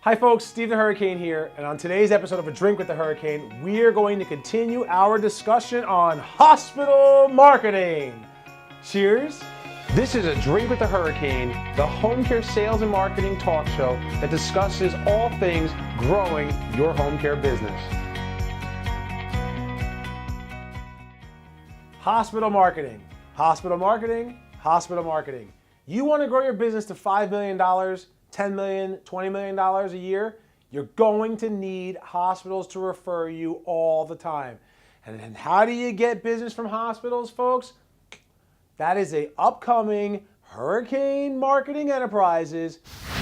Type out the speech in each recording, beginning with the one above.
Hi folks, Steve the Hurricane here, and on today's episode of A Drink with the Hurricane, we are going to continue our discussion on hospital marketing. Cheers. This is A Drink with the Hurricane, the home care sales and marketing talk show that discusses all things growing your home care business. Hospital marketing, hospital marketing, hospital marketing. You want to grow your business to $5 million, $10 million, $20 million a year, you're going to need hospitals to refer you all the time. And how do you get business from hospitals, folks? That is a upcoming Hurricane Marketing Enterprises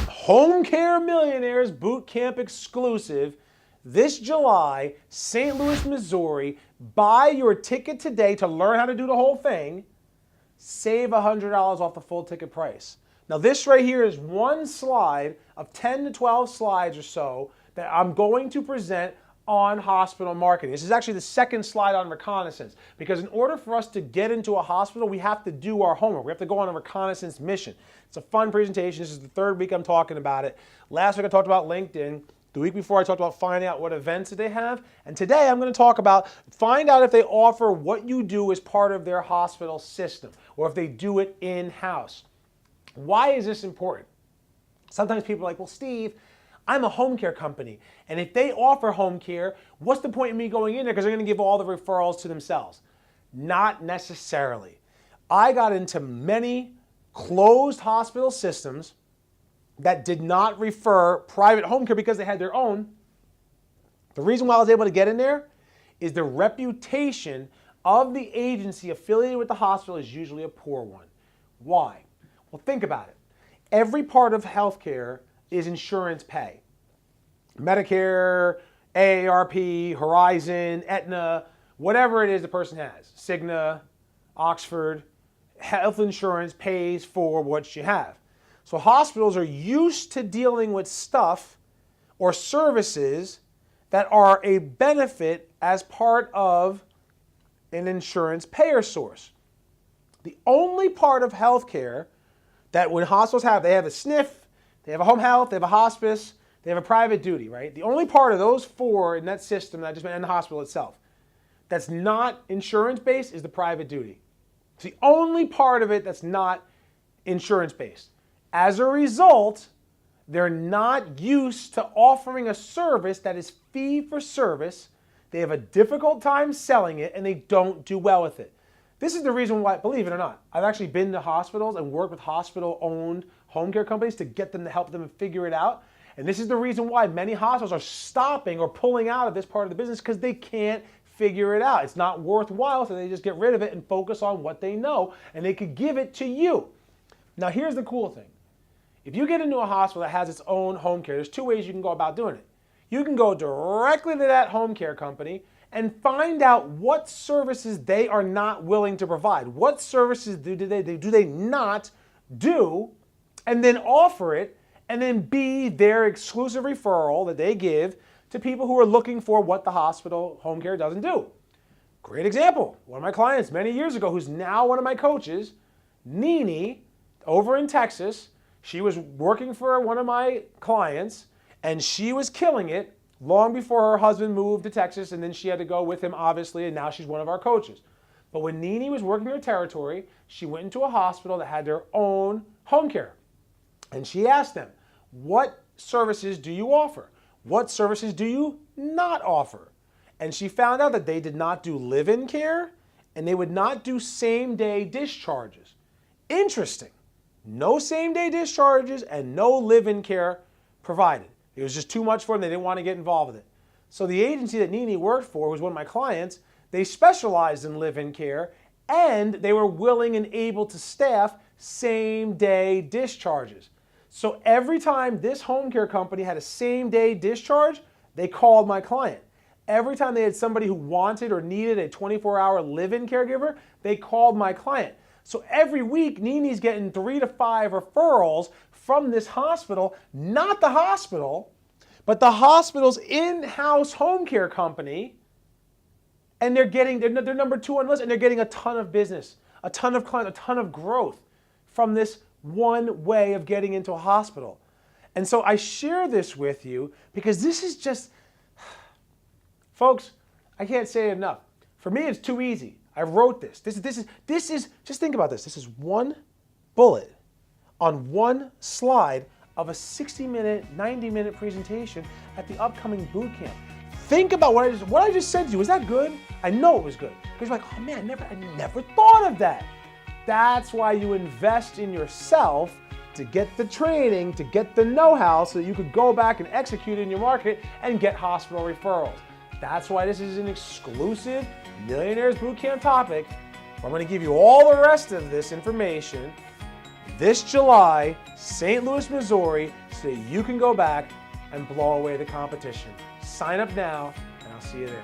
Home Care Millionaires Boot Camp exclusive this July, St. Louis, Missouri. Buy your ticket today to learn how to do the whole thing. Save $100 off the full ticket price. Now this right here is one slide of 10 to 12 slides or so that I'm going to present on hospital marketing. This is actually the second slide on reconnaissance, because in order for us to get into a hospital, we have to do our homework. We have to go on a reconnaissance mission. It's a fun presentation. This is the third week I'm talking about it. Last week I talked about LinkedIn. The week before I talked about finding out what events that they have. And today I'm going to talk about find out if they offer what you do as part of their hospital system, or if they do it in-house. Why is this important? Sometimes people are like, well, Steve, I'm a home care company, and if they offer home care, what's the point in me going in there because they're going to give all the referrals to themselves? Not necessarily. I got into many closed hospital systems that did not refer private home care because they had their own. The reason why I was able to get in there is the reputation of the agency affiliated with the hospital is usually a poor one. Why? Well, think about it. Every part of healthcare is insurance pay. Medicare, AARP, Horizon, Aetna, whatever it is the person has. Cigna, Oxford, health insurance pays for what you have. So hospitals are used to dealing with stuff or services that are a benefit as part of an insurance payer source. The only part of healthcare that when hospitals have, they have a SNF, they have a home health, they have a hospice, they have a private duty, right? The only part of those four in that system that I just mentioned in the hospital itself that's not insurance-based is the private duty. It's the only part of it that's not insurance-based. As a result, they're not used to offering a service that is fee-for-service. They have a difficult time selling it, and they don't do well with it. This is the reason why, believe it or not, I've actually been to hospitals and worked with hospital-owned home care companies to get them to help them figure it out. And this is the reason why many hospitals are stopping or pulling out of this part of the business, because they can't figure it out. It's not worthwhile, so they just get rid of it and focus on what they know, and they could give it to you. Now, here's the cool thing. If you get into a hospital that has its own home care, there's two ways you can go about doing it. You can go directly to that home care company and find out what services they are not willing to provide. What services do they not do, and then offer it, and then be their exclusive referral that they give to people who are looking for what the hospital home care doesn't do. Great example. One of my clients many years ago, who's now one of my coaches, Nini, over in Texas. She was working for one of my clients, and she was killing it long before her husband moved to Texas, and then she had to go with him, obviously, and now she's one of our coaches. But when Nini was working her territory, she went into a hospital that had their own home care. And she asked them, what services do you offer? What services do you not offer? And she found out that they did not do live-in care, and they would not do same-day discharges. Interesting. No same-day discharges and no live-in care provided. It was just too much for them. They didn't want to get involved with it. So the agency that Nini worked for was one of my clients. They specialized in live-in care, and they were willing and able to staff same-day discharges. So every time this home care company had a same-day discharge, they called my client. Every time they had somebody who wanted or needed a 24-hour live-in caregiver, they called my client. So every week, Nini's getting 3 to 5 referrals from this hospital, not the hospital, but the hospital's in-house home care company, and they're number 2 on the list, and they're getting a ton of business, a ton of clients, a ton of growth from this one way of getting into a hospital. And so I share this with you because this is just, folks, I can't say it enough. For me, it's too easy. I wrote this. This is, just think about this. This is one bullet on one slide of a 60-minute, 90-minute presentation at the upcoming boot camp. Think about what I just said to you. Was that good? I know it was good. Because you're like, oh man, I never thought of that. That's why you invest in yourself, to get the training, to get the know-how so that you could go back and execute in your market and get hospital referrals. That's why this is an exclusive Millionaires Bootcamp topic. I'm going to give you all the rest of this information this July, St. Louis, Missouri, so that you can go back and blow away the competition. Sign up now, and I'll see you there.